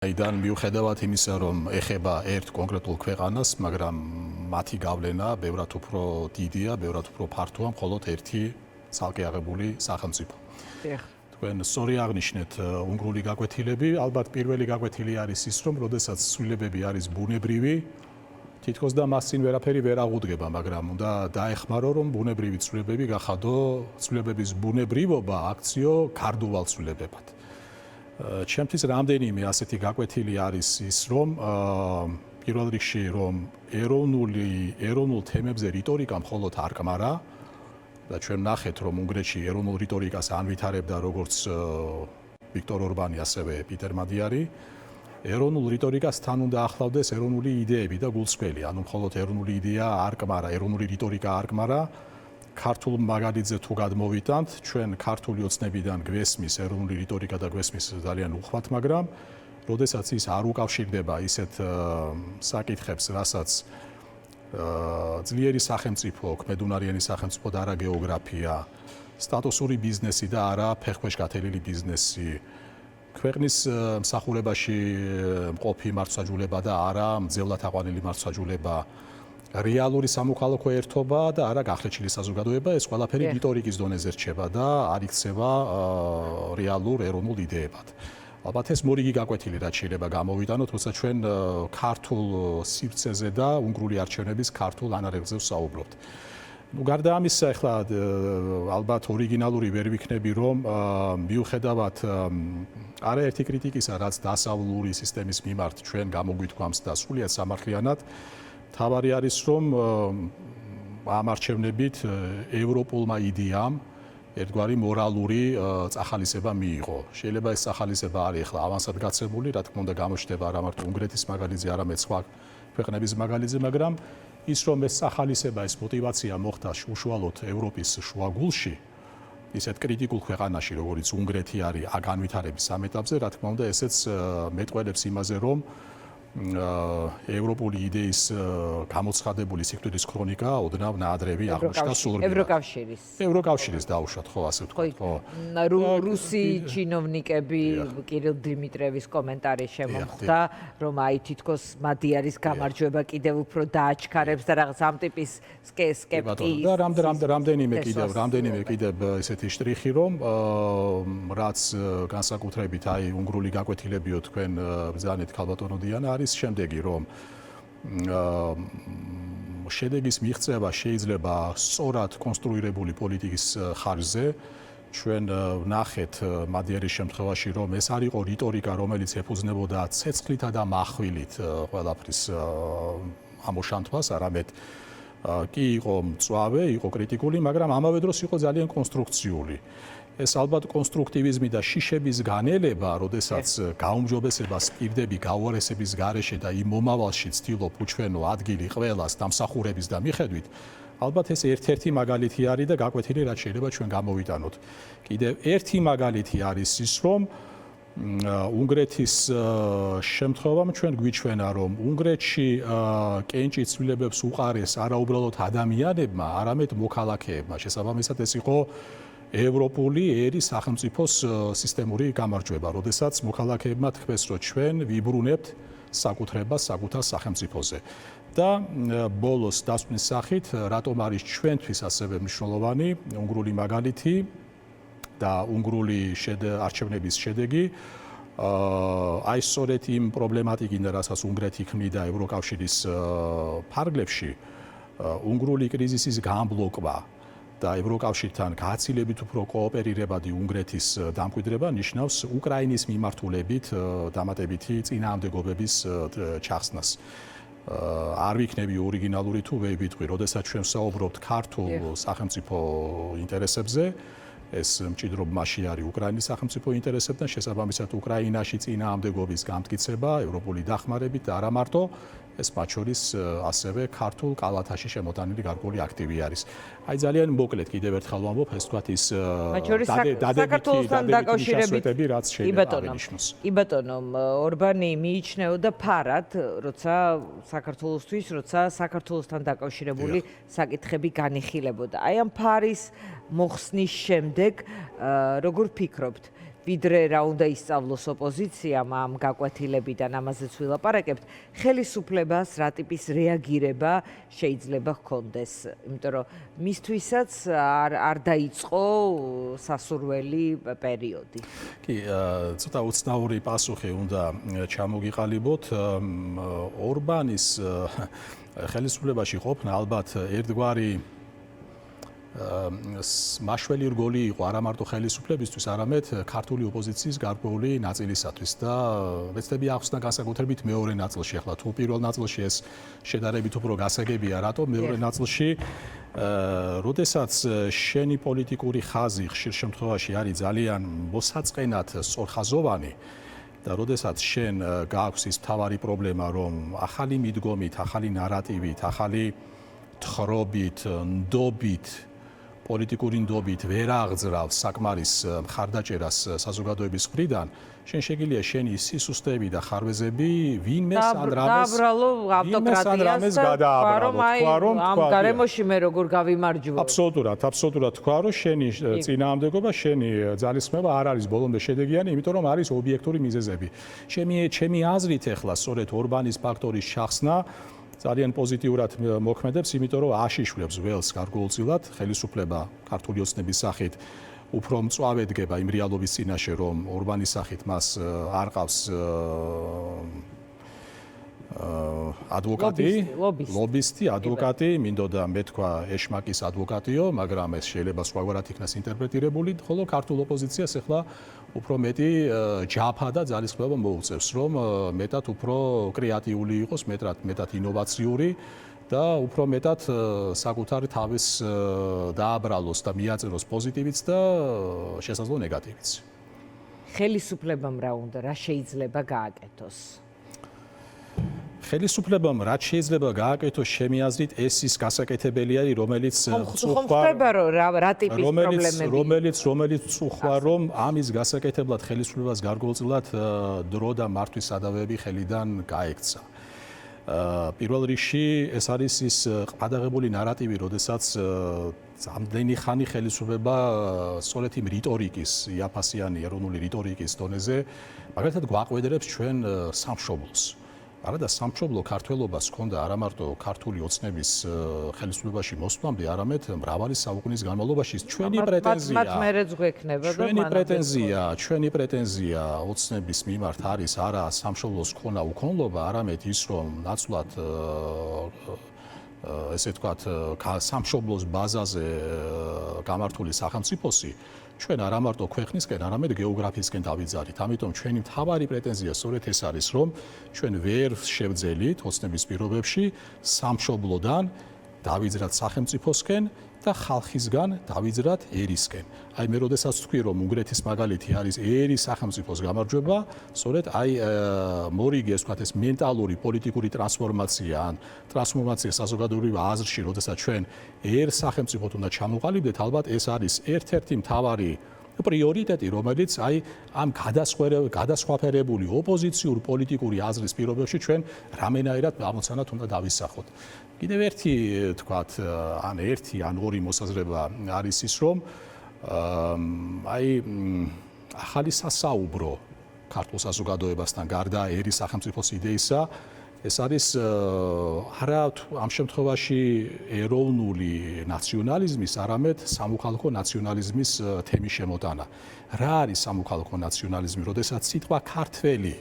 აიდან მიუხედავად იმისა, რომ ეხება ერთ კონკრეტულ ქვეყანას, მაგრამ მათი გავლენა ბევრად უფრო დიდია, ბევრად უფრო ფართოა, მხოლოდ ერთი ცალკე აღებული სახელმწიფო. თქვენ სწორი აღნიშნეთ უნგრული გაკვეთილები, ალბათ პირველი გაკვეთილი არის ის, რომ როდესაც ცვლილებები არის ბუნებრივი, თითქოს და მას წინ ვერაფერი ვერ აღუდგება, მაგრამ უნდა დაეხმარო, რომ ბუნებრივი ცვლილებები გახადო ცვლილებების ბუნებრივობა აქციო გარდუვალ ცვლილებებად. ჩემთვის რამდენიმე ასეთი გაკვეთილი არის ის, რომ პირველ რიგში რომ ეროვნულ თემებზე რიტორიკა მხოლოდ არ კმარა და ჩვენ ნახეთ, რომ უნგრეთში ეროვნულ რიტორიკას ანვითარებდა როგორც ვიქტორ ორბანი, ასევე პიტერ მადიარი. ეროვნულ რიტორიკას თან უნდა ახლავდეს ეროვნული იდეები და გულწრფელი, ანუ მხოლოდ ეროვნული იდეა არ კმარა, ეროვნული რიტორიკა არ კმარა. ქართულ მაგალითზე თუ გადმოვიტანთ, ჩვენ ქართული ოცნებიდან გვესმის ეროვნული რიტორიკა და გვესმის ძალიან უხვად, მაგრამ როდესაც ის არ უკავშირდება ისეთ საკითხებს, რასაც ძლიერი სახელმწიფო, ქმედუნარიანი სახელმწიფო და არა გეოგრაფია, სტატუსური ბიზნესი და არა ფეხქვეშ გათელილი ბიზნესი, ქვეყნის მსახურებაში მყოფი მართლმსაჯულება და არა მძევლად აყვანილი მართლმსაჯულება, რეალური სამოქალაქო ერთობა და არა გახლეჩილი საზოგადოება, ეს ყველაფერი რიტორიკის დონეზე რჩება და არ იქცევა რეალურ ეროვნულ იდეებად. ალბათ ეს მორიგი გაკვეთილი რაც შეიძლება გამოვიტანოთ, როცა ჩვენ ქართულ სივრცეზე და უნგრული არჩევნების ქართულ ანალიზზე ვსაუბრობთ. გარდა ამისა, ახლა ალბათ ორიგინალური ვერ ვიქნები, რომ მიუხედავად არაერთი კრიტიკისა, რაც დასავლური სისტემის მიმართ ჩვენ გამოგვითქვამს და სრულიად სამართლიანად, თავარი არის, რომ ამ არჩევნებით ევროპულმა იდეამ ერთგვარი მორალური წახალისება მიიღო. შეიძლება ეს წახალისება არის ახლა ავანსად გაცემული, რა თქმა უნდა გამოჩნდება არა მარტო უნგრეთის მაგალითზე, არამედ სხვა ქვეყნების მაგალითზე, მაგრამ ის რომ ეს წახალისება, ეს мотиваცია მოხდა უშუალოდ ევროპის შუაგულში, ისეთ კრიტიკულ ქვეყანაში, როგორიც უნგრეთი არის განვითარების ამ ეტაპზე, რა თქმა უნდა, ესეც მეტყველებს იმაზე, რომ ევროპული იდეის გამოცხადებული სიკვდილის ქრონიკა ოდნავ ნაადრევი აღმოჩნდა სულრგებლად. ევროკავშირის დაუშვათ, ხო, ასე ვთქვათ, ხო. რუსი ჩინოვნიკები კირილ დიმიტრევის კომენტარი შემოხვდა, რომ აი თითქოს მადიარის გამარჯვება კიდევ უფრო დააჩქარებს და რაღაც ამ ტიპის სკეპტიზმი. და რამდენიმე კიდევ ესეთი შტრიხი, რომ რაც განსაკუთრებით აი უნგრული გაკვეთილებიო თქვენ ბრძანეთ ქალბატონო დიანა არის შემდეგი, რომ შედეგის მიღწევა შეიძლება სწორად კონსტრუირებული პოლიტიკის ხარჯზე. ჩვენ ვნახეთ მადიარის შემთხვევაში, რომ ეს არ იყო რიტორიკა, რომელიც ეფუძნებოდა ცეცხლითა და מחვილით ყველაფრის ამოშანთვას, არამედ კი იყო მწვავე, იყო კრიტიკული, მაგრამ ამავე დროს იყო ძალიან კონსტრუქციული. ეს ალბათ კონსტრუქტივიზმი და შიშების განელება, როდესაც გაუმჯობესებას პირდები გაუარესების გარეშე და იმ მომავალში ცდილობ უჩვენო ადგილი ყველას დამსახურების და მიხედვით, ალბათ ეს ერთ-ერთი მაგალითი არის და გაკვეთილი რაც შეიძლება ჩვენ გამოვიტანოთ. კიდევ ერთი მაგალითი არის ის, რომ უნგრეთის შემთხვევამ ჩვენ გვიჩვენა, რომ უნგრეთში კენჭი ცვლილებებს უყარეს არა უბრალოდ ადამიანებმა, არამედ მოქალაქეებმა. შესაბამისად ეს იყო ევროპული ერის სახელმწიფოს სისტემური გამარჯვება, როდესაც მოქალაქეებმა თქვეს, რომ ჩვენ ვიბრუნებთ საკუთრებას საკუთარ სახელმწიფოზე. და ბოლოს დასკვნის სახით, რატომ არის ჩვენთვის ასევე მნიშვნელოვანი უნგრული მაგალითი და უნგრული არჩევნების შედეგი, აი სწორედ იმ პრობლემატიკიდან, რასაც უნგრეთი ქმნიდა ევროკავშირის ფარგლებში, უნგრული კრიზისის გამბლოკვა და ევროკავშირთან გაცილებით უფრო კოოპერირებადი უნგრეთის დამკვიდრება ნიშნავს უკრაინის მიმართულებით დამატებითი წინააღმდეგობების ჩახსნას. არ ვიქნები ორიგინალური თუ ვეიბიტყვი, როდესაც ჩვენ ვსაუბრობთ ქართულ სახელმწიფო ინტერესებზე, ეს მჭიდრობმაში არის უკრაინის სახელმწიფო ინტერესებთან, შესაბამისად უკრაინაში წინააღმდეგობის გამტკიცება ევროპული დახმარებით და არა მარტო ეს მათ შორის ასევე ქართულ კალათაში შემოტანილი გარკვეული აქტივი არის. აი ძალიან მოკლედ კიდევ ერთხელ ვამბობ, ეს თქვათ ის საქართველოსთან დაკავშირებით რაც შეიძლება აღინიშნოს. კი ბატონო, ორბანი მიიჩნეოდა ფარად, როცა საქართველოსთვის, როცა საქართველოსთან დაკავშირებული საკითხები განიხილებოდა. აი ამ ფარის მოხსნის შემდეგ, როგორ ფიქრობთ, ვიდრე რა უნდა ისწავლოს ოპოზიციამ ამ გაკვეთილებიდან, ამაზეც ვილაპარაკებთ, ხელისუფლებას რა ტიპის რეაგირება შეიძლება ჰქონდეს, იმიტომ რომ მისთვისაც არ დაიწყო სასურველი პერიოდი. კი, ცოტა უცნაური პასუხი უნდა ჩამოგიყალიბოთ. ორბანის ხელისუფლებაში ყოფნა ალბათ ერთგვარი მაშველი რგოლი იყო არა მარტო ხელისუფლებისთვის, არამედ ქართული ოპოზიციის გარკვეული ნაწილისათვის და ვეცდები ახსნა განსაკუთრებით მეორე ნაწილში. ახლა თუ პირველ ნაწილში ეს შედარებით უფრო გასაგებია, რატომ მეორე ნაწილში როდესაც შენი პოლიტიკური ხაზი ხშირ შემთხვევაში არის ძალიან მოსაწყენად სწორხაზოვანი და როდესაც შენ გააქვს ის მთავარი პრობლემა, რომ ახალი მიდგომით, ახალი ნარატივით, ახალი თხრობით, ნდობით პოლიტიკური ნდობით ვერ აღძრავს საკმარის მხარდაჭერას საზოგადოების მხრიდან, შენ შეგიძლია შენი სისუსტეები და ხარვეზები ვინმეს ან რამეს გადააბრალო. ამ გარემოში მე როგორ გავიმარჯვო? აბსოლუტურად თქვა, რომ შენი წინააღმდეგობა, შენი ძალისხმევა არ არის ბოლომდე შედეგიანი, იმიტომ რომ არის ობიექტური მიზეზები. ჩემი აზრით ახლა სწორედ ორბანის ფაქტორის შახსნა ძალიან პოზიტიურად მოქმედებს, იმიტომ რომ აშიშვლებს ველს გარკვეულწილად ხელისუფლება ქართული ოცნების სახით უფრო მწვავე დგება იმ რეალობის წინაშე, რომ ორბანის სახით მას არ ყავს ლობისტი, ადვოკატი, მინდოდა მეთქვა ეშმაკის ადვოკატიო, მაგრამ ეს შეიძლება სხვაგვარად იქნას ინტერპრეტირებული, ხოლო ქართულ ოპოზიციას ახლა უფრო მეტი ჯაფა და ძალისხმევა მოუწევს, რომ მეტად უფრო კრეატიული იყოს, მეტად ინოვაციური და უფრო მეტად საკუთარი თავის დააბრალოს და მიაწეროს პოზიტივიც და შესაძლო ნეგატივიც. ხელისუფლებამ რა უნდა, რა შეიძლება გააკეთოს? ხელისუფლებამ რაც შეიძლება გააკეთოს, შემი აზრით, ეს ის გასაკეთებელი არის, რომელიც რომელიც წუხვა, რომ ამის გასაკეთებლად ხელისუფლებას გარკვეულწილად დრო და მართვის სადავეები ხელიდან გაექცა. პირველ რიგში ეს არის ის ყადაღებული ნარატივი, როდესაც ამდენი ხანი ხელისუფლება სწორედ იმ რიტორიკის, იაფასიანი ეროვნული რიტორიკის დონეზე, მაგალითად გვაყვედრებს ჩვენ სამშობლოს. არადა სამშობლო ქართველობას ჰქონდა არა მარტო ქართული ოცნების ხელისუფლებაში მოსვლამდე, არამედ მრავალი საუკუნის განმავლობაში. ჩვენი პრეტენზია ოცნების მიმართ არის არა სამშობლოს ქონა უქონლობა, არამედ ის, რომ ნაცვლად ესე ვთქვათ, სამშობლოს ბაზაზე გამართული სახელმწიფოსი ჩვენ არა მარტო ქვეყნისკენ, არამედ გეოგრაფიისკენ დავიძარით. ამიტომ ჩვენი მთავარი პრეტენზია სწორედ ეს არის, რომ ჩვენ ვერ შევძელით ოცნების პირობებში სამშობლოდან დავიძრათ სახელმწიფოსკენ და ხალხისგან დავიძრათ ერისკენ. აი მე როდესაც ვთქვი, რომ უნგრეთის მაგალითი არის ერის სახელმწიფოს გამარჯვება, სწორედ აი მორიგი ეს ვთქვათ ეს მენტალური პოლიტიკური ტრანსფორმაცია ან ტრანსფორმაცია საზოგადოებრივ აზრში, როდესაც ჩვენ ერთ სახელმწიფოთ უნდა ჩამოყალიბდეთ, ალბათ ეს არის ერთ-ერთი მთავარი პრიორიტეტი, რომელიც აი ამ გადასხვაფერებული ოპოზიციურ პოლიტიკური აზრის პირობებში ჩვენ რამენაირად ამოცანად უნდა დავისახოთ. კიდევ ერთი თქვათ, ან ორი მოსაზრება არის ის, რომ აი ახალი სასაუბრო ქართულ საზოგადოებასთან გარდა ერის სახელმწიფოს იდეისა, ეს არის არა ამ შემთხვევაში ეროვნული ნაციონალიზმის, არამედ სამოქალაქო ნაციონალიზმის თემის შემოტანა. რა არის სამოქალაქო ნაციონალიზმი, როდესაც სიტყვა ქართველი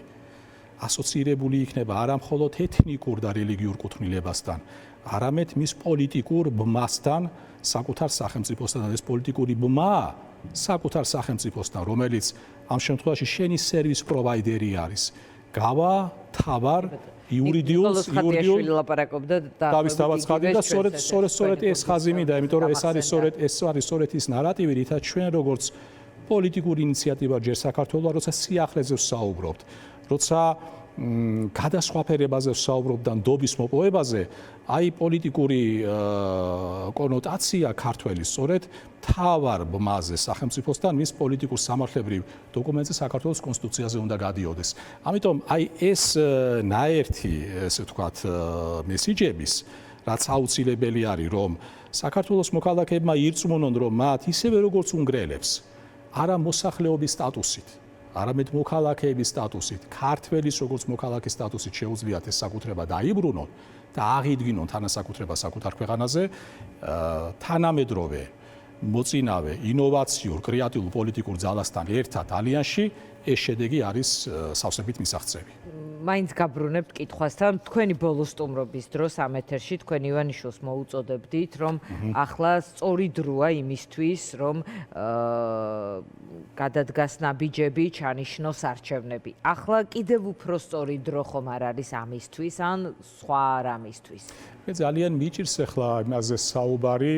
ასოცირებული იქნება არა მხოლოდ ეთნიკურ და რელიგიურ კუთვნილებასთან, არამედ მის პოლიტიკურ ბმასთან, საკუთარ სახელმწიფოსთან. ეს პოლიტიკური ბმა საკუთარ სახელმწიფოსთან, რომელიც ამ შემთხვევაში შენი სერვის პროვაიდერი არის. გავა, თავარ, იურიდიულ დავის ხაზი და სწორედ ეს ხაზი მინდა, იმიტომ რომ ეს არის სწორედ ის ნარატივი, რითაც ჩვენ როგორც პოლიტიკური ინიციატივა ჯერ საქართველოს, როცა სიახლეზე ვსაუბრობთ, როცა გადასხვაფერებაზე ვსაუბრობთ და ნდობის მოპოვებაზე, აი პოლიტიკური კონოტაცია ქართველის სწორედ თავარ ბმაზე სახელმწიფოსთან მის პოლიტიკურ სამართლებრივ დოკუმენტზე საქართველოს კონსტიტუციაზე უნდა გადიოდეს. ამიტომ აი ეს ნაერთი, ესე ვთქვათ, მესიჯების, რაც აუცილებელი არის, რომ საქართველოს მოქალაქეებმა ირწმუნონ, რომ მათ ისევე როგორც უნგრელებს არა მოსახლეობის სტატუსით, არამედ მოქალაქეების სტატუსით, ქართველის როგორც მოქალაქის სტატუსით შეუძლიათ ეს საკუთრება დაიბრუნონ და აღიდგინონ თანასაკუთრება საკუთარ ქვეყანაზე, თანამედროვე მოწინავე ინოვაციურ კრეატიულ პოლიტიკურ ძალასთან ერთად ალიანსში ეს შედეგი არის სავსებით მისაღწევი. მაინც გაბრუნებთ კითხვასთან, თქვენი ბოლო სტუმრობის დროს ამ ეთერში თქვენ ივანიშვილს მოუწოდებდით, რომ ახლა სწორი დროა იმისთვის, რომ გადადგას ნაბიჯები, ჩანიშნოს არჩევნები. ახლა კიდევ უფრო სწორი დრო ხომ არ არის ამისთვის, ან სხვა რამისთვის? ძალიან მიჭირს ახლა იმაზე საუბარი,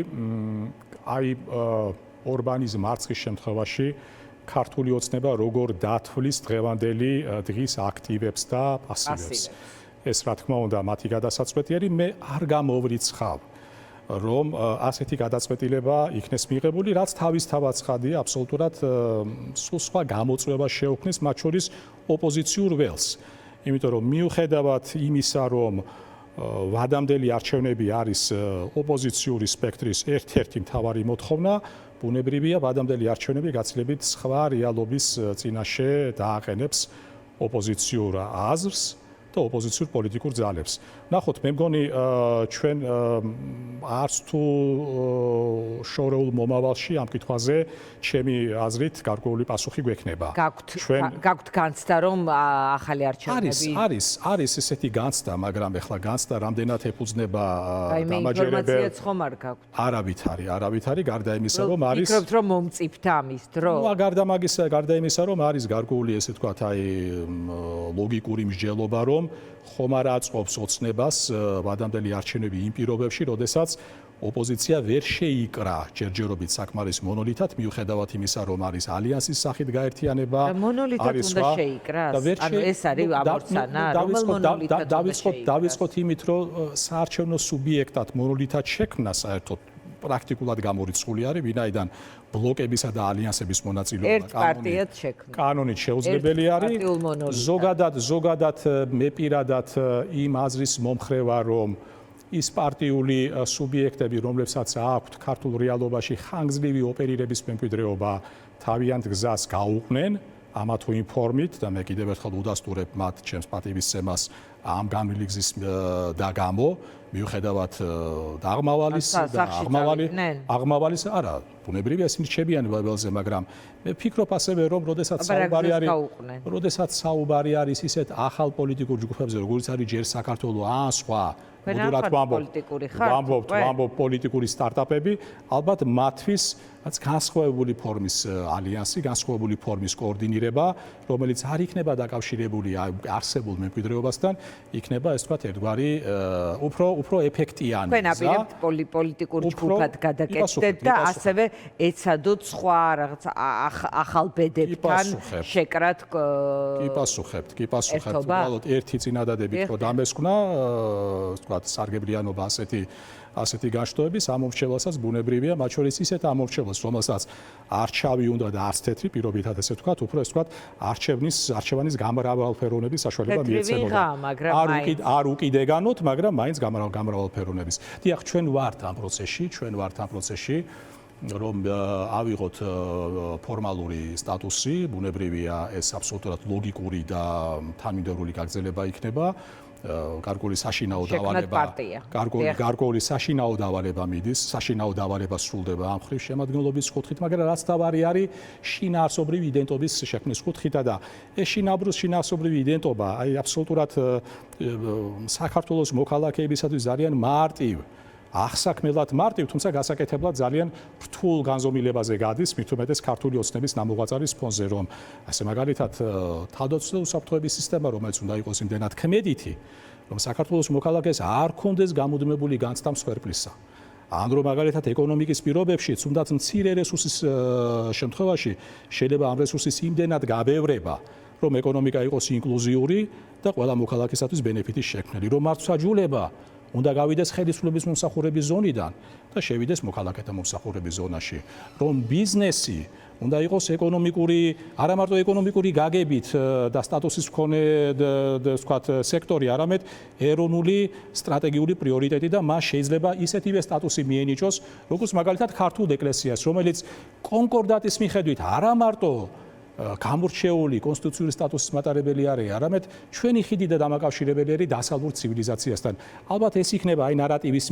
აი ორბანის მარცხის შემთხვევაში ქართული ოცნება როგორ დათვლის დღევანდელი დღის აქტივებს და პასივებს. ეს რა თქმა უნდა მათი გადასაწყვეტი არის, მე არ გამოვრიცხავ, რომ ასეთი გადაწყვეტილება იქნეს მიღებული, რაც თავისთავად ცხადია, აბსოლუტურად სულ სხვა გამოწვევა შეუქმნის მათ შორის ოპოზიციურ ველს. იმიტომ რომ მიუხედავად იმისა, რომ ვადამდელი არჩევნები არის ოპოზიციური სპექტრის ერთ-ერთი მთავარი მოთხოვნა, ბუნებრივია ვადამდელი არჩევნები გაცილებით სხვა რეალობის წინაშე დააყენებს ოპოზიციურ აზრს და ოპოზიციურ პოლიტიკურ ძალებს. ნახოთ, მე მგონი ჩვენ არც თუ შორეულ მომავალში ამ კითხვაზე ჩემი აზრით გარკვეული პასუხი გვექნება. გაგვთ განცდა, რომ ახალი არჩევნები არის ესეთი განცდა, მაგრამ ეხლა განცდა რამდენად ეფუძნება დამაჯერებელ ინფორმაციაც ხომ არ გაგვთ? არავით არის, გარდა იმისა, რომ არის ვფიქრობთ, რომ მომწიფთ ამის დრო? გარდა იმისა, რომ არის გარკვეული ესე თქვათ, აი ლოგიკური მსჯელობა, რომ ხომ არ აწყობს ოცნებას ვადამდელი არჩევნები იმ პირობებში, როდესაც ოპოზიცია ვერ შეიკრა ჯერჯერობით საკმარის მონოლითად, მიუხედავად იმისა, რომ არის ალიანსის სახით გაერთიანება, მონოლითად უნდა შეიკრას. ანუ ეს არის ამორცანა, რომელ მონოლითად დავიწყოთ იმით, რომ საარჩევნო სუბიექტად მონოლითად შექმნა საერთოდ პრაქტიკულად გამორიცხული არის, ვინაიდან ბლოკებისა და ალიანსების მონაწილეობა კანონით შეუძლებელი არის. ზოგადად მე პირადად იმ აზრის მომხრე ვარ, რომ ის პარტიული სუბიექტები, რომლებსაც აქვთ ქართულ რეალობაში ხანგრძლივი ოპერირების მემკვიდრეობა, თავიანთ გზას გაუყნენ ამა თუ იმ ფორმით და მე კიდევ ერთხელ უდასტურებ მათ ჩემს პატივისცემას ამ განვლილი გზის და გამო, მიუხედავად აღმავალის არა, ბუნებრივია ისინი რჩებიან ველზე, მაგრამ მე ვფიქრობ ასევე, რომ როდესაც საუბარი არის ისეთ ახალ პოლიტიკურ ჯგუფებზე, როგორც არის ჯერ საქართველოს ან სხვა ვამბობ პოლიტიკური სტარტაპები, ალბათ მათთვის განსხვავებული ფორმის ალიანსი, განსხვავებული ფორმის კოორდინირება, რომელიც არ იქნება დაკავშირებული არსებულ მემკვიდრეობასთან, იქნება ეს თქვათ ერთგვარი უფრო ეფექტიანი. თქვენ აპირებთ პოლიტიკურ ჯგუფად გადაკეთდეთ და ასევე ეცადოთ სხვა რაღაც ახალ ბედებთან შეკრათ. კი პასუხებთ. უბრალოდ ერთი წინადადებით რო დამესკვნა, თქვათ სარგებლიანობა ასეთი განშტოების ამორჩევასაც ბუნებრივია, მათ შორის ისეთ ამორჩევას, რომელსაც არჩევი უნდა და არც თეთრი პირობითად ესე ვთქვათ, უფრო ეს ვთქვათ, არჩევანის გამრავალფეროვნების საშუალება მიეცემოდა. არ უკიდეგანოთ, მაგრამ მაინც გამრავალფეროვნების. დიახ, ჩვენ ვართ ამ პროცესში, რომ ავიღოთ ფორმალური სტატუსი, ბუნებრივია ეს აბსოლუტურად ლოგიკური და თანმიმდევრული გაგრძელება იქნება. გარკვეული საშინაო დავალება მიდის, საშინაო დავალება სრულდება ამ ხრივ შემადგენლობის კუთხით, მაგრამ რაც თავარი არის შინაარსობრივი იდენტობის შექმნის კუთხითა და ეს შინაარსობრივი იდენტობა, აი აბსოლუტურად საქართველოს მოქალაქეებისათვის ძალიან აღსაქმელად მარტივ, თუმცა გასაკეთებლად ძალიან რთულ განზომილებაზე გადის, მით უმეტეს ქართული ოცნების ნამოღვაწარის ფონზე, რომ ასე მაგალითად თავდაცვის უსაფრთხოების სისტემა, რომელიც უნდა იყოს იმდენად ქმედითი, რომ საქართველოს მოქალაქეს არ ქონდეს გამუდმებული განცდა მსხვერპლისა. ან რომ მაგალითად ეკონომიკის პირობებში, თუნდაც მცირე რესურსის შემთხვევაში შეიძლება ამ რესურსის იმდენად გაბევრება, რომ ეკონომიკა იყოს ინკლუზიური და ყველა მოქალაქისათვის ბენეფიტის შექმნელი, რომ მართლმსაჯულება უნდა გავიდეს ხელისუფლების მომსახურების ზონიდან და შევიდეს მოქალაქეთა მომსახურების ზონაში, რომ ბიზნესი უნდა იყოს არა მარტო ეკონომიკური გაგებით და სტატუსის მქონე ვთქვათ სექტორი, არამედ ეროვნული სტრატეგიული პრიორიტეტი და მას შეიძლება ისეთივე სტატუსი მიენიჭოს, როგორც მაგალითად ქართულ ეკლესიას, რომელიც კონკორდატის მიხედვით არა მარტო გამორჩეული კონსტიტუციური სტატუსის მატარებელი არის, არამედ ჩვენი ხიდი და დამაკავშირებელი არის დასავლურ ცივილიზაციასთან. ალბათ ეს იქნება აი ნარატივის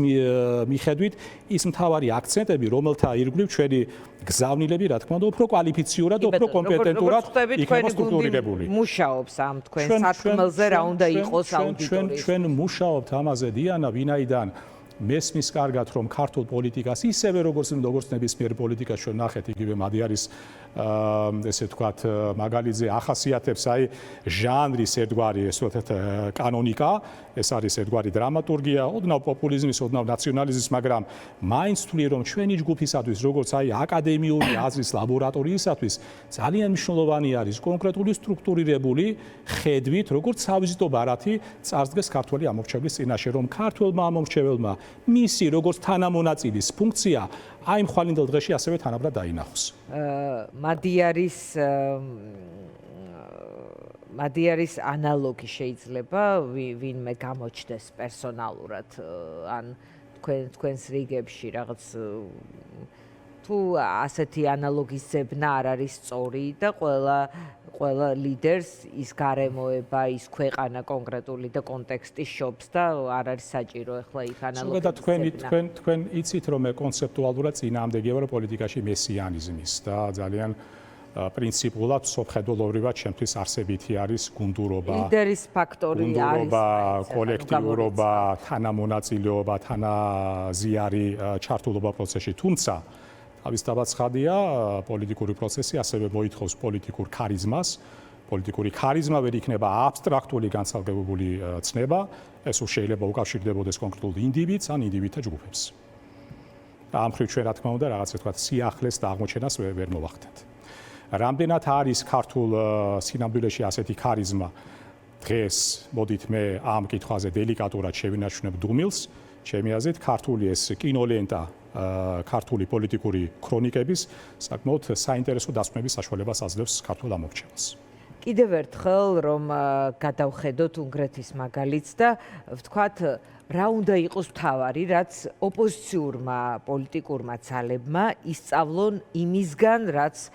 მიხედვით ის მთავარი აქცენტები, რომელთა ირგვლივ ჩვენი გზავნილები, რა თქმა უნდა, უფრო კვალიფიციურად, უფრო კომპეტენტურად იქნება სტრუქტურირებული. მუშაობს ამ თქვენ სათქმელზე რა უნდა იყოს აუდიტორიის. ჩვენ მუშაობთ ამაზე, დიანა, ვინაიდან მესმის კარგად, რომ ქართულ პოლიტიკას ისევე როგორც ნებისმიერ პოლიტიკას ჩვენ ნახეთ, იგივე მადიარის ესე ვთქვათ მაგალითზე ახასიათებს აი ჟანრის ერთგვარი ეს ვთქვათ კანონიკა, ეს არის ერთგვარი დრამატურგია, ოდნავ პოპულიზმის, ოდნავ ნაციონალიზმის, მაგრამ მაინც თვლი რომ ჩვენი ჯგუფისათვის, როგორც აი აკადემიური აზრის ლაბორატორიისათვის ძალიან მნიშვნელოვანი არის კონკრეტული სტრუქტურირებული ხედვით, როგორც სავიზიტო ბარათი წარსდგეს ქართველი ამორჩევლის წინაშე, რომ ქართველმა ამორჩეველმა მისი როგორც თანამონაწილის ფუნქცია აი მხვალინდელ დღეში ასევე თანაბრად დაინახოს. მადიარის ანალოგი შეიძლება ვინმე გამოჩნდეს პერსონალურად ან თქვენს რიგებში რაღაც თუ ასეთი ანალოგის ზებნა არ არის სწორი და ყველა ლიდერს ის გარემოება, ის ქვეყანა კონკრეტული და კონტექსტი შობს და არ არის საჭირო ახლა იქ ანალოგია. თქვენ იცით რომ მე კონცეპტუალურად წინააღმდეგია ვარ პოლიტიკაში მესიანიზმის და ძალიან პრინციპულად სოფხედულობრივად ჩემთვის არსებითი არის გუნდურობა, ლიდერის ფაქტორი არის, გუნდურობა, კოლექტიურობა, თანამონაწილეობა, თანაზიარი ჩართულობა პროცესში, თუმცა თავისთავად ცხადია, პოლიტიკური პროცესი ასევე მოითხოვს პოლიტიკურ ქარიზმას. პოლიტიკური ქარიზმა ვერ იქნება აბსტრაქტული განსალკევებული ცნება, ეს შეიძლება უკავშირდებოდეს კონკრეტულ ინდივიდს ან ინდივიდთა ჯგუფებს. და ამ მხრივ ჩვენ რა თქმა უნდა რაღაც ვთქვათ სიახლეს და აღმოჩენას ვერ მოვახდენთ. რამდენად არის ქართულ სინამდვილეში ასეთი ქარიზმა, დღეს მოდით მე ამ კითხვაზე დელიკატურად შევინარჩუნებ დუმილს, ჩემი აზრით ქართული ეს კინოლენტა ქართული პოლიტიკური ქრონიკების საკმაოდ საინტერესო დასკვნების საშუალებას აძლევს ქართულ ამორჩევლს. კიდევ ერთხელ რომ გადავხედოთ უნგრეთის მაგალითს და ვთქვათ რა უნდა იყოს მთავარი, რაც ოპოზიციურმა პოლიტიკურმა ძალებმა ისწავლონ იმისგან, რაც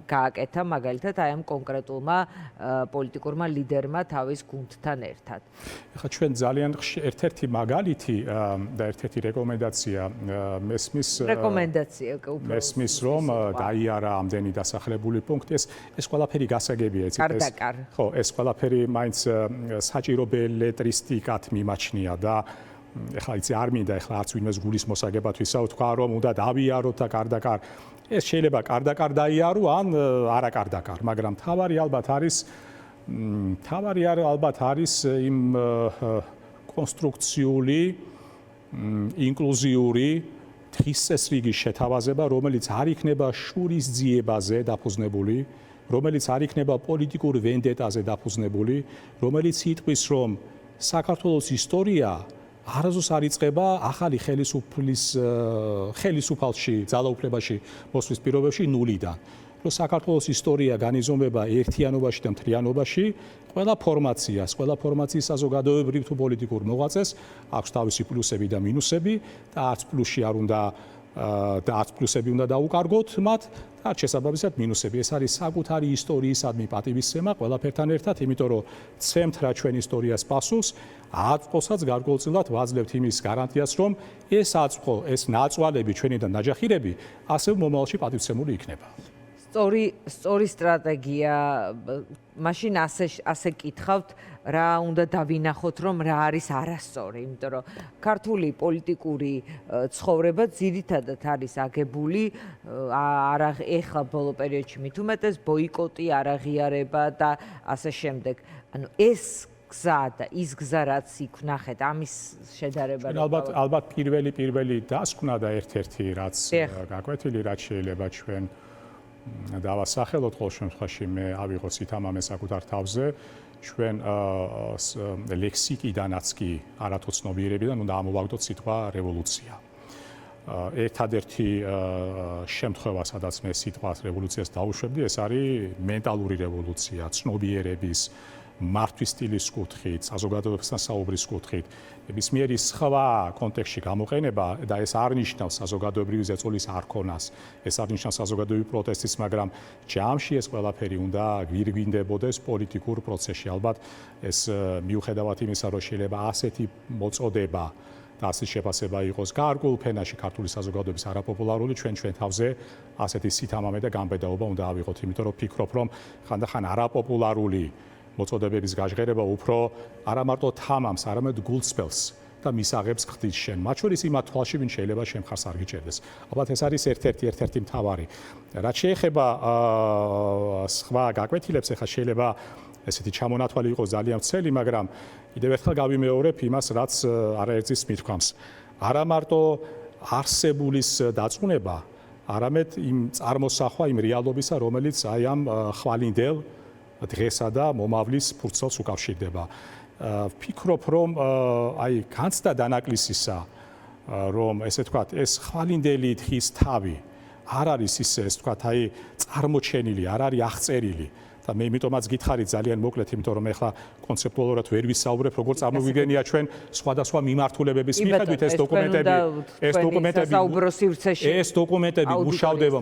გააკეთა მაგალითად აი ამ კონკრეტულმა პოლიტიკურმა ლიდერმა თავის გუნდთან ერთად. ეხლა ჩვენ ძალიან ერთ-ერთი მაგალითი და ერთ-ერთი რეკომენდაცია მესმის რომ დაიარა ამდენი დასახლებული პუნქტი, ეს ყველაფერი გასაგებია, იცით ეს. ხო, ეს ყველაფერი მაინც საჭირო ბელეტრისტიკად მიმაჩნია და ეხლა იცი არ მინდა ეხლა არც ვინმეს გულის მოსაგებად ვისაუბრო რომ უნდა დავიაროთ და კარდაკარ ეს შეიძლება კარდაკარ დაიარო ან არა კარდაკარ, მაგრამ თავარი ალბათ არის იმ კონსტრუქციული ინკლუზიური თხის წესრიგის შეთავაზება, რომელიც არ იქნება შურის ძიებაზე დაფუძნებული, რომელიც არ იქნება პოლიტიკურ ვენდეტაზე დაფუძნებული, რომელიც იტყვის რომ საქართველოს ისტორია არასდროს არ იწყება ახალი ხელისუფალში, ძალაუფლებაში მოსვლის პირობებში ნულიდან. რომ საქართველოს ისტორია განიზომება ერთიანობაში და მთლიანობაში, ყველა ფორმაციის საზოგადოებრივ თუ პოლიტიკურ მოღვაწეს აქვს თავისი პლუსები და მინუსები და არც პლუსი არ უნდა და არც პლუსები უნდა დაუკარგოთ მათ და არც შესაბამისად მინუსები. ეს არის საკუთარი ისტორიისადმი პატივისცემა ყველაფერთან ერთად, იმიტომ რომ ცემთ რა ჩვენ ისტორიას პასუხს, აწყოსაც გარკვეულწილად ვაძლევთ იმის გარანტიას, რომ ეს აწყო, ეს ნაწვალები ჩვენიდან ნაჯახირები ასევე მომავალში პატივცემული იქნება. სწორი სტრატეგია, მაშინ ასე კითხავთ, რა უნდა დავინახოთ, რომ რა არის არასწორი, იმიტომ რომ ქართული პოლიტიკური ცხოვრება ძირითადად არის აგებული ეხლა ბოლო პერიოდში მით უმეტეს ბოიკოტი, არაღიარება და ასე შემდეგ. ანუ ეს გზა და ის გზა რაც იქ ვნახეთ, ამის შედარება ალბათ პირველი დასკვნა და ერთ-ერთი რაც გაკვეთილი, რაც შეიძლება ჩვენ დავასახელოთ ყოველ შემთხვევაში მე ავიღო სითამამე საკუთარ თავზე ჩვენ ლექსიკიდანაც კი არათუ ცნობიერებიდან უნდა ამოვაგდოთ სიტყვა რევოლუცია. ერთადერთი შემთხვევა, სადაც მე სიტყვას რევოლუციას დავუშვებდი, ეს არის მენტალური რევოლუცია, ცნობიერების, მართვის სტილის კუთხით, საზოგადოებასთან საუბრის კუთხით. ნებისმიერი სხვა კონტექსტში გამოყენება და ეს არ ნიშნავს საზოგადოებრივი ზეწოლის არ ქონას, ეს არ ნიშნავს საზოგადოებრივი პროტესტის, მაგრამ ჯამში ეს ყველაფერი უნდა გვირგვინდებოდეს პოლიტიკურ პროცესში. ალბათ ეს მიუხედავად იმისა, რომ შეიძლება ასეთი მოწოდება და ასეთი შეფასება იყოს გარკვეულ ფენაში ქართული საზოგადოების არაპოპულარული, ჩვენ თავზე ასეთი სითამამე და გამბედაობა უნდა ავიღოთ, იმიტომ რომ ფიქრობ, რომ ხანდახან არაპოპულარული მოწოდებების გაჟღერება უფრო არა მარტო თამამს, არამედ გულწრფელს და მისაღებს ხდის შენ. მათ შორის იმათ თვალში, ვინ შეიძლება შენ მხარს არ გიჭერდეს. ალბათ ეს არის ერთ-ერთი მთავარი. რაც შეეხება სხვა გაკვეთილებს, ახლა შეიძლება ესეთი ჩამონათვალი იყოს ძალიან ვრცელი, მაგრამ კიდევ ერთხელ გავიმეორებ იმას, რაც არაერთის მithქვამს. არა მარტო არსებულის დაწუნება, არამედ იმ წარმოსახვა, იმ რეალობისა, რომელიც აი ამ ხვალინდელ დღესა და მომავლის ფურცელს უკავშირდება. ვფიქრობ, რომ აი განცდა დანაკლისისა, რომ ესე ვთქვათ, ეს ხვალინდელი დღის თავი არ არის ისე, ესე ვთქვათ, აი წარმოჩენილი, არ არის აღწერილი. და მე იმიტომაც გითხარით ძალიან მოკლედ, იმიტომ რომ ეხლა კონცეპტუალურად ვერ ვისაუბრებ, როგორ წარმოვიდგენია ჩვენ სხვადასხვა მიმართულებების მიხედვით ეს დოკუმენტები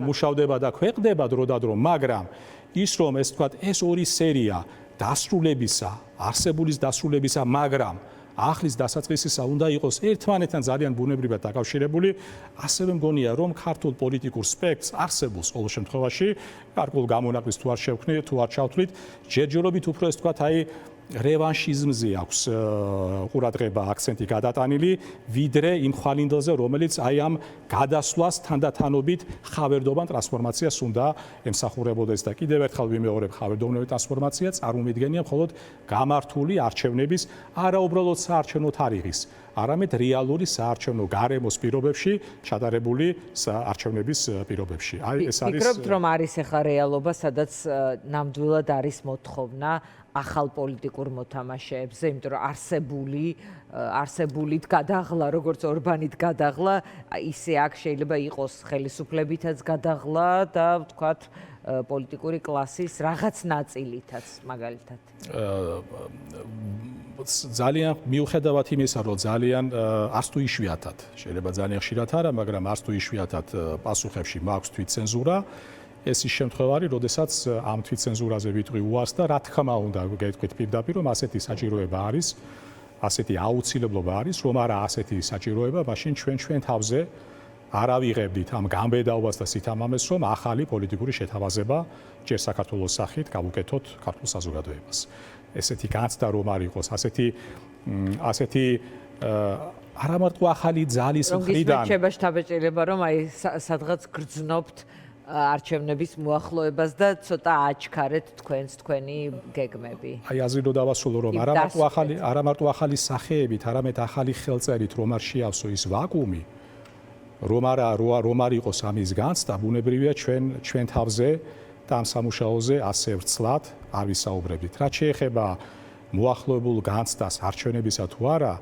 მუშავდება და ქვეყნდება დრო და დრო, მაგრამ ის რომ ეს თქვათ ეს ორი სერია დასრულებისა, არსებულის დასრულებისა, მაგრამ ახლის დასაწყისისა უნდა იყოს ერთმანეთთან ძალიან ბუნებრივად დაკავშირებული, ასევე მგონია რომ ქართულ პოლიტიკურ სპექტრს არსებულს ყოველ შემთხვევაში გარკვეულ გამონაკლისს თუ არ შევქმნით, თუ არ ჩავთვლით, ჯერჯერობით უფრო ეს თქვათ აი რევანშიზმზე აქვს ყურადღება აქცენტი გადატანილი, ვიდრე იმ ხვალინდელზე, რომელიც აი ამ გადასვლას თანდათანობით ხავერდოვან ტრანსფორმაციას უნდა ემსახურებოდეს და კიდევ ერთხელ ვიმეორებ, ხავერდოვანი ტრანსფორმაცია წარმოუდგენია მხოლოდ გამართული არჩევნების, არაუბრალოდ საარჩევნო თარიღის, არამედ რეალური საარჩევნო გარემოს პირობებში, ჩატარებული არჩევნების პირობებში. აი ეს არის ფიქრობთ, რომ არის ახლა რეალობა, სადაც ნამდვილად არის მოთხოვნა ახალ პოლიტიკურ მოთამაშეებზე, იმიტომ რომ არსებულით გადაღლა, როგორც ორბანით გადაღლა, ისე აქ შეიძლება იყოს ხელისუფლებითაც გადაღლა და ვთქვათ პოლიტიკური კლასის რაღაც ნაწილითაც მაგალითად. ძალიან მიუხედავად იმისა, რომ ძალიან არც თუ იშვიათად, შეიძლება ძალიან ხშირად არა, მაგრამ არც თუ იშვიათად პასუხებში მაქვს თვითცენზურა, ეს ის შემთხვევა არის, როდესაც ამ თვითცენზურაზე ვიტყვი უარს და რა თქმა უნდა, გეტყვით პირდაპირ, რომ ასეთი საჭიროება არის, ასეთი აუცილებლობა არის, რომ არა ასეთი საჭიროება, მაშინ ჩვენ თავზე არ ავიღებდით ამ გამბედაობას და სითამამეს, რომ ახალი პოლიტიკური შეთავაზება ჯერ საქართველოს სახით გავუკეთოთ ქართულ საზოგადოებას. ესეთი განცდა რომ არ იყოს, ასეთი არა მარტო ახალი ძალის მხრიდან. რომ გიშება შთაბეჭდილება, რომ აი სადღაც გრძნობთ არჩევნების მოახლოებას და ცოტა აჩქარეთ თქვენი გეგმები. აი აზრი რო დავასრულო, რომ არა მარტო ახალი სახეებით, არამედ ახალი ხელწერით რომ არ შეავსო ის ვაკუუმი, რომ არ იყოს ამის განცდა, ბუნებრივია ჩვენ თავზე და ამ სამუშაოზე ასე ვრცლად არ ვისაუბრებდით. რაც შეეხება მოახლოებულ განცდას არჩევნებისა თუ არა,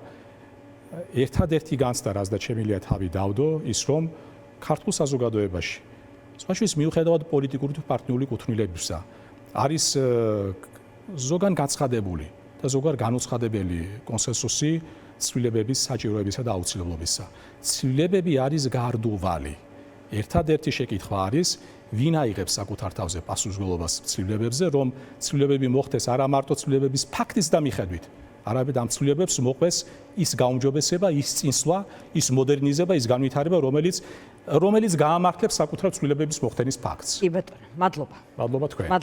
ერთადერთი განცდა, რაც და შემიძლია თავი დავდო, ის რომ ქართულ საზოგადოებაში სხვაშორის მიუხედავად პოლიტიკური თუ პარტიული კუთვნილებისა, არის ზოგან გაცხადებული და ზოგან განუცხადებელი კონსენსუსი ცვლილებების საჭიროებისა და აუცილებლობისა. ცვლილებები არის გარდუვალი. ერთადერთი შეკითხვა არის, ვინ აიღებს საკუთარ თავზე პასუხისმგებლობას ცვლილებებზე, რომ ცვლილებები მოხდეს არა მარტო ცვლილებების ფაქტის დამიხედვით, არამედ ამ ცვლილებებს მოყვეს ის გაუმჯობესება, ის წინსვლა, ის მოდერნიზება, ის განვითარება, რომელიც გაამართლებს საკუთარ ცვლილებების მოხდენის ფაქტს. კი ბატონო, მადლობა. მადლობა თქვენ.